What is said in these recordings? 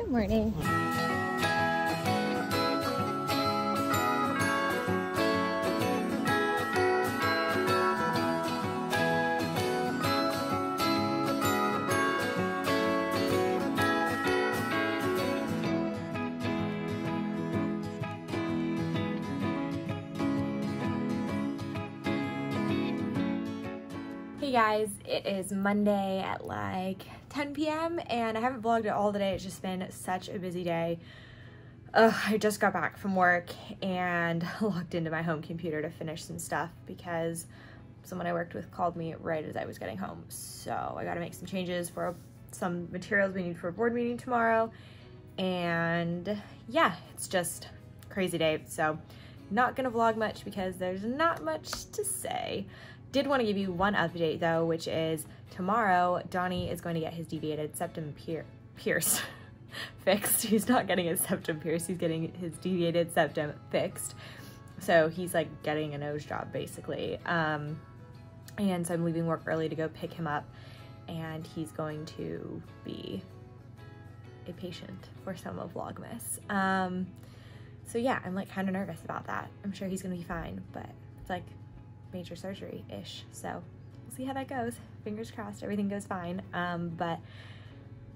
Good morning. Hey guys, it is Monday at like 10 p.m. and I haven't vlogged it all today. It's just been such a busy day. I just got back from work and logged into my home computer to finish some stuff because someone I worked with called me right as I was getting home. So I got to make some changes for some materials we need for a board meeting tomorrow. And yeah, it's just a crazy day. So not gonna vlog much because there's not much to say. Did want to give you one update though, which is tomorrow Donnie is going to get his deviated septum pierced fixed. He's not getting his septum pierced, he's getting his deviated septum fixed. So he's like getting a nose job basically. And so I'm leaving work early to go pick him up, and he's going to be a patient for some of Vlogmas. So yeah, I'm like kind of nervous about that. I'm sure he's gonna be fine, but it's like major surgery-ish, so we'll see how that goes. Fingers crossed everything goes fine. But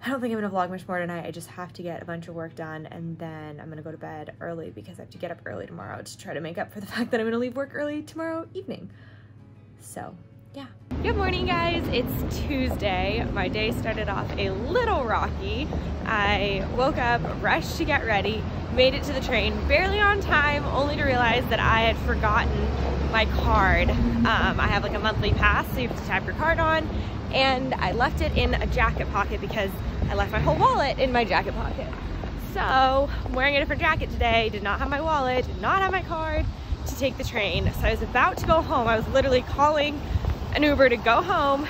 I don't think I'm gonna vlog much more tonight. I just have to get a bunch of work done, and then I'm gonna go to bed early because I have to get up early tomorrow to try to make up for the fact that I'm gonna leave work early tomorrow evening. So yeah. Good morning guys, it's Tuesday. My day started off a little rocky. I woke up, rushed to get ready, made it to the train barely on time, only to realize that I had forgotten my card. I have like a monthly pass, so you have to tap your card on, and I left it in a jacket pocket because I left my whole wallet in my jacket pocket. So I'm wearing a different jacket today, did not have my wallet, did not have my card to take the train. So I was about to go home. I was literally calling an Uber to go home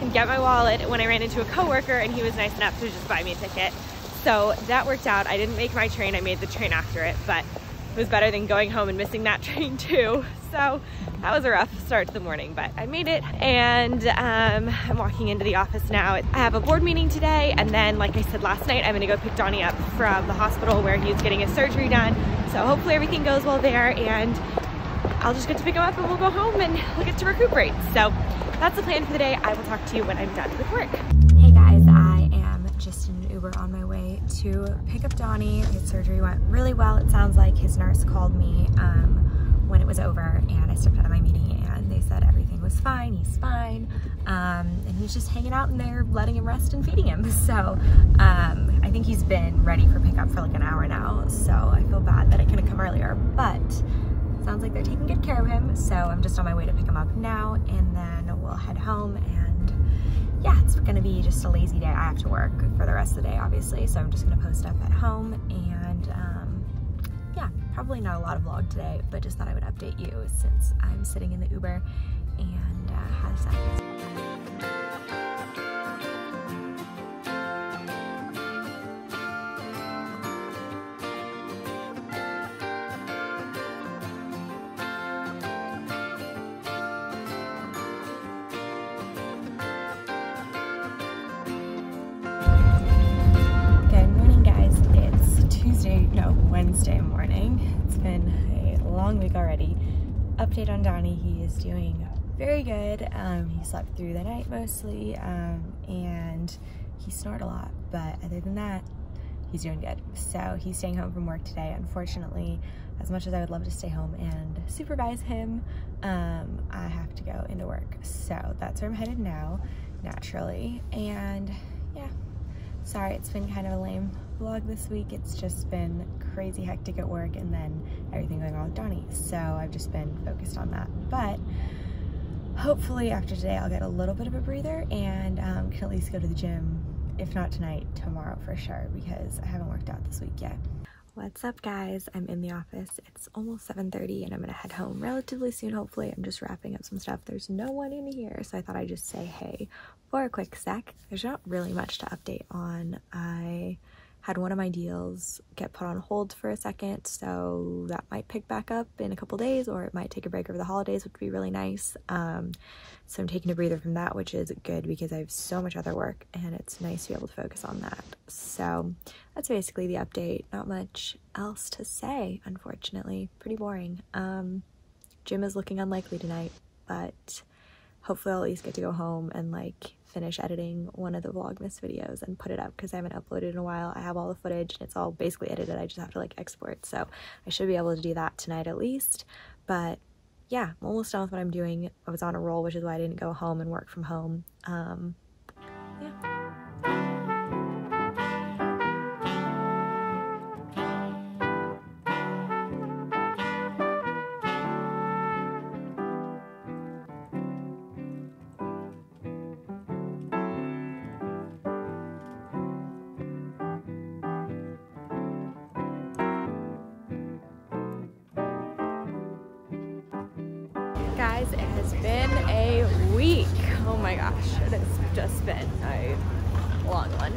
and get my wallet when I ran into a coworker, and he was nice enough to just buy me a ticket. So that worked out. I didn't make my train, I made the train after it, but it was better than going home and missing that train too. So that was a rough start to the morning, but I made it, and I'm walking into the office now. I have a board meeting today, and then like I said last night, I'm gonna go pick Donnie up from the hospital where he's getting his surgery done. So hopefully everything goes well there, and I'll just get to pick him up and we'll go home and we'll get to recuperate. So that's the plan for the day. I will talk to you when I'm done with work. Hey guys, I am just in an Uber on my way to pick up Donnie. His surgery went really well. It sounds like his nurse called me when it was over, and I stepped out of my meeting and they said everything was fine, he's fine. And he's just hanging out in there, letting him rest and feeding him. So I think he's been ready for pickup for like an hour now. So I feel bad that I couldn't come earlier, but sounds like they're taking good care of him. So I'm just on my way to pick him up now, and then we'll head home. And yeah, it's gonna be just a lazy day. I have to work for the rest of the day, obviously. So I'm just gonna post up at home, and yeah, probably not a lot of vlog today, but just thought I would update you since I'm sitting in the Uber and how does that go? Wednesday morning. It's been a long week already. Update on Donnie, he is doing very good. He slept through the night mostly, and he snored a lot, but other than that, he's doing good. So he's staying home from work today. Unfortunately, as much as I would love to stay home and supervise him, I have to go into work. So that's where I'm headed now, naturally. And yeah, sorry, it's been kind of a lame vlog this week. It's just been crazy hectic at work, and then everything going on with Donnie. So I've just been focused on that. But hopefully after today, I'll get a little bit of a breather and can at least go to the gym, if not tonight, tomorrow for sure, because I haven't worked out this week yet. What's up guys? I'm in the office. It's almost 7:30 and I'm gonna head home relatively soon, hopefully. I'm just wrapping up some stuff. There's no one in here, so I thought I'd just say hey for a quick sec. There's not really much to update on. I had one of my deals get put on hold for a second, so that might pick back up in a couple days, or it might take a break over the holidays, which would be really nice. So I'm taking a breather from that, which is good because I have so much other work and it's nice to be able to focus on that. So that's basically the update. Not much else to say, unfortunately. Pretty boring. Gym is looking unlikely tonight, but hopefully I'll at least get to go home and like finish editing one of the Vlogmas videos and put it up, because I haven't uploaded in a while. I have all the footage and it's all basically edited. I just have to like export, so I should be able to do that tonight at least. But yeah, I'm almost done with what I'm doing. I was on a roll, which is why I didn't go home and work from home. Yeah. Guys, it has been a week. Oh my gosh, it has just been a long one.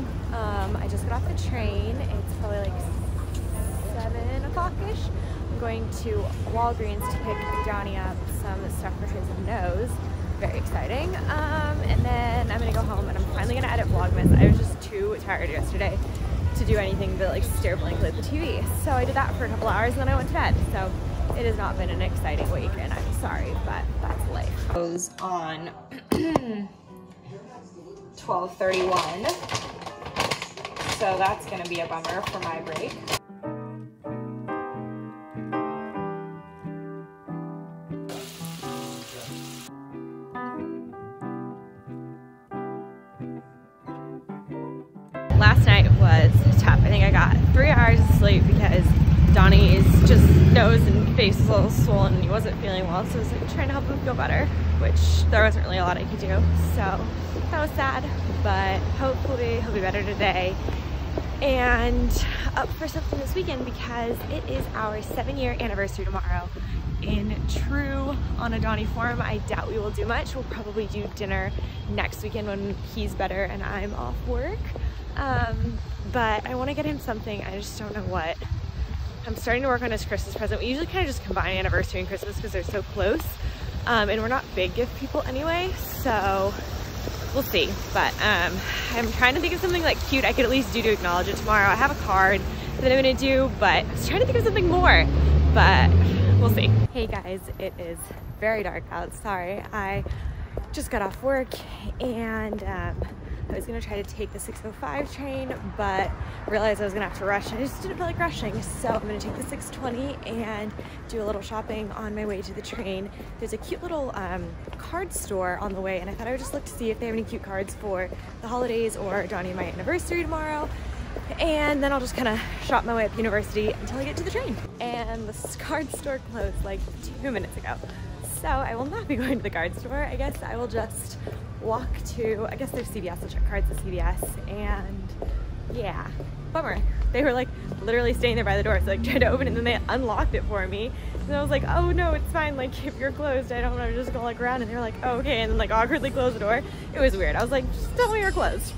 I just got off the train. It's probably like 7 o'clock-ish. I'm going to Walgreens to pick Johnny up some stuff for his nose. Very exciting. And then I'm gonna go home and I'm finally gonna edit Vlogmas. I was just too tired yesterday to do anything but like stare blankly at the TV. So I did that for a couple hours and then I went to bed. So it has not been an exciting week and I'm sorry, but that's life. Goes on 12:31. So that's gonna be a bummer for my break. Last night was tough. I think I got 3 hours of sleep because Donnie's just nose and face was a little swollen and he wasn't feeling well, so I was like trying to help him feel better, which there wasn't really a lot I could do. So that was sad, but hopefully he'll be better today and up for something this weekend because it is our 7-year anniversary tomorrow. In true Anna Donnie form, I doubt we will do much. We'll probably do dinner next weekend when he's better and I'm off work. But I want to get him something, I just don't know what. I'm starting to work on his Christmas present. We usually kind of just combine anniversary and Christmas because they're so close. And we're not big gift people anyway, so we'll see. But I'm trying to think of something like cute I could at least do to acknowledge it tomorrow. I have a card that I'm gonna do, but I was trying to think of something more, but we'll see. Hey guys, it is very dark out. Sorry, I just got off work and I was gonna try to take the 6:05 train, but realized I was gonna have to rush. I just didn't feel like rushing, so I'm gonna take the 6:20 and do a little shopping on my way to the train. There's a cute little card store on the way, and I thought I would just look to see if they have any cute cards for the holidays or Johnny and my anniversary tomorrow. And then I'll just kind of shop my way up University until I get to the train. And the card store closed like 2 minutes ago. So I will not be going to the card store. I guess I will just walk to, I guess there's CVS, I'll check cards at CVS, and yeah, bummer. They were like literally staying there by the door, so like tried to open it and then they unlocked it for me. And I was like, oh no, it's fine, like if you're closed, I don't know, just go like around, and they were like, oh, okay, and then like awkwardly closed the door. It was weird. I was like, just tell me you're closed.